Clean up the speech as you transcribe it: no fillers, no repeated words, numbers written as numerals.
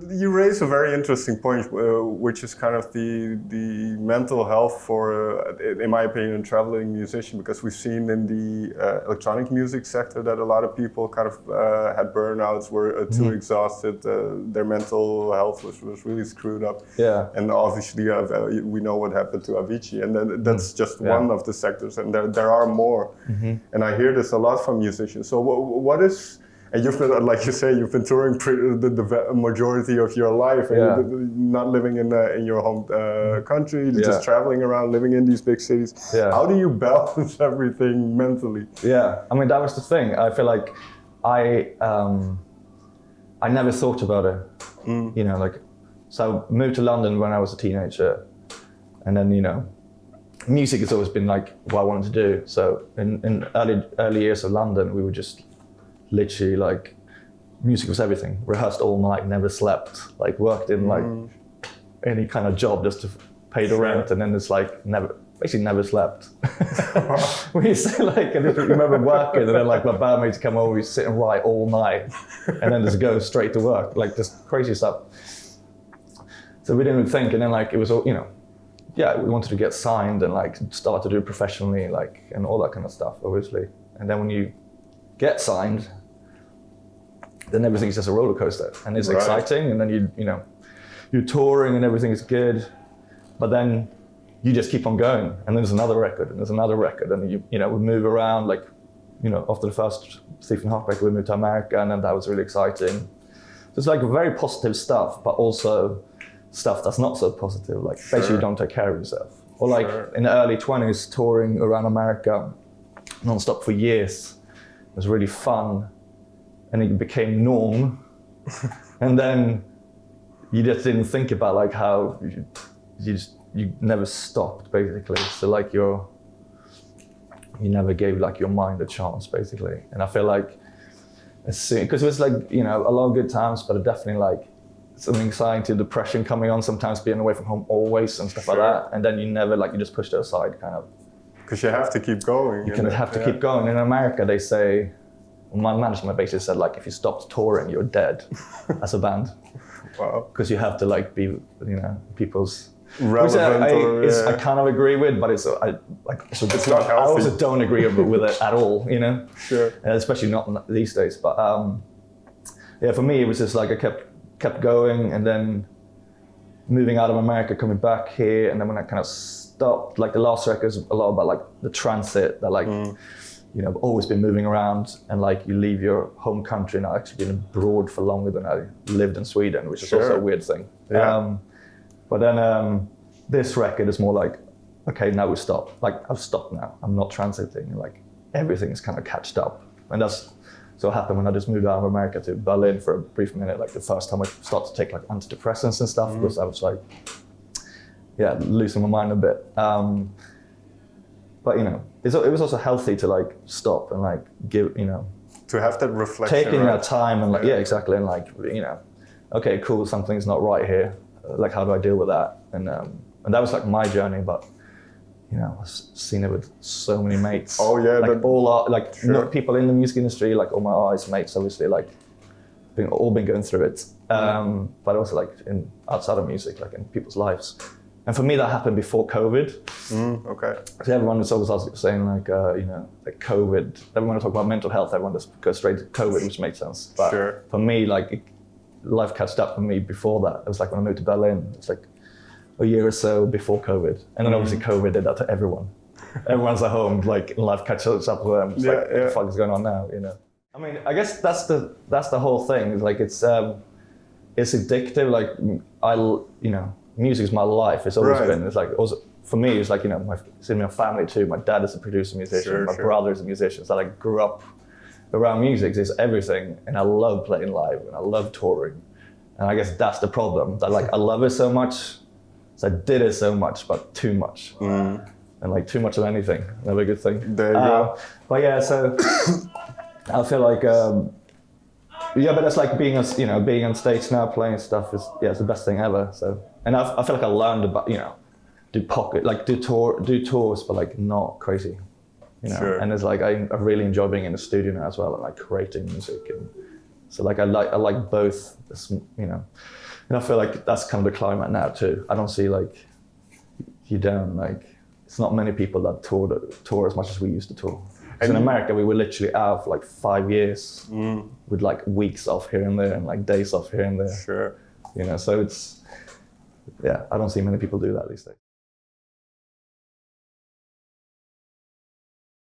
You raise a very interesting point, which is kind of the mental health for, in my opinion, a traveling musician, because we've seen in the electronic music sector that a lot of people kind of had burnouts, were too exhausted, their mental health was really screwed up. Yeah. And obviously we know what happened to Avicii, and then that's just one of the sectors, and there are more. And I hear this a lot from musicians. So what is... And you've been, like you say, you've been touring the majority of your life, and you're not living in your home country, just traveling around, living in these big cities. Yeah. How do you balance everything mentally? Yeah, I mean, that was the thing. I feel like I never thought about it. You know, like, so I moved to London when I was a teenager, and then, you know, music has always been like what I wanted to do. So in early years of London, we were just literally like, music was everything. Rehearsed all night, never slept, like worked in like any kind of job just to pay the rent, and then it's like basically never slept. We used to like, I just remember working, and then like my bandmates come over, we sit and write all night, and then just go straight to work, like just crazy stuff. So we didn't even think, and then like it was all, you know, yeah, we wanted to get signed and like start to do it professionally, like, and all that kind of stuff, obviously. And then when you get signed, then everything's just a roller coaster, and it's exciting, and then you know, you're touring and everything is good, but then you just keep on going, and then there's another record, and there's another record, and you know, we move around, like, you know, after the first Stephen Hawk record, we moved to America, and then that was really exciting. So it's like very positive stuff, but also stuff that's not so positive, like basically you don't take care of yourself. Or like in the early 20s, touring around America non-stop for years. It was really fun, and it became norm. And then you just didn't think about like how you never stopped, basically. So like you never gave like your mind a chance, basically. And I feel like as soon, because it was like, you know, a lot of good times, but definitely like some anxiety, depression coming on, sometimes being away from home always and stuff like that. And then you never, like, you just pushed it aside, kind of. Because you have to keep going. You kind of have to keep going. In America, they say, my management basically said, like, if you stopped touring, you're dead as a band. Wow. Because you have to, like, be, you know, people's... relevant. I kind of agree with, but it's not healthy. I also don't agree with it at all, you know? Sure. Especially not these days. But yeah, for me, it was just like I kept going, and then moving out of America, coming back here, and then when I kind of stopped, like the last record is a lot about like the transit, that like, you know, I've always been moving around, and like you leave your home country, and I've actually been abroad for longer than I lived in Sweden, which is also a weird thing. Yeah. But then this record is more like, okay, now we stop. Like, I've stopped now. I'm not transiting. Like, everything's kind of catched up. And that's so happened when I just moved out of America to Berlin for a brief minute. Like, the first time I started to take like antidepressants and stuff, because I was like, yeah, losing my mind a bit. But, you know, it was also healthy to like stop and like give, you know, to have that reflection. Taking that time and like, yeah, exactly. And like, you know, okay, cool, something's not right here. Like, how do I deal with that? And that was like my journey, but you know, I've seen it with so many mates. Oh yeah, like all our, like people in the music industry, like all my artist mates, obviously, like all been going through it. But also like outside of music, like in people's lives. And for me, that happened before COVID. Okay. So everyone was always saying like, you know, like COVID. Everyone talk about mental health, everyone just goes straight to COVID, which makes sense. But for me, like, life catched up for me before that. It was like when I moved to Berlin, it's like a year or so before COVID. And then obviously COVID did that to everyone. Everyone's at home, like, life catches up with them. It's like, what the fuck is going on now, you know? I mean, I guess that's the whole thing. It's like, it's addictive. Like, you know, music's my life. It's always been. It's like, also, for me, it's like, you know, it's in my family too. My dad is a producer, musician. My brother is a musician. So I like grew up around music. Is everything, and I love playing live, and I love touring, and I guess that's the problem. That like I love it so much, so I did it so much, but too much, and like too much of anything, never a good thing. There you go. But yeah, so I feel like but it's like being on stage now, playing stuff is it's the best thing ever. So, and I feel like I learned about, you know, do tours, but like not crazy. You know? And it's like I really enjoy being in the studio now as well, and like creating music, and So like I like both. You know, and I feel like that's kind of the climate now too. I don't see like you don't like. It's not many people that tour as much as we used to tour. And in America, we would literally have like 5 years with like weeks off here and there and like days off here and there. Sure. You know, so it's, yeah, I don't see many people do that these days.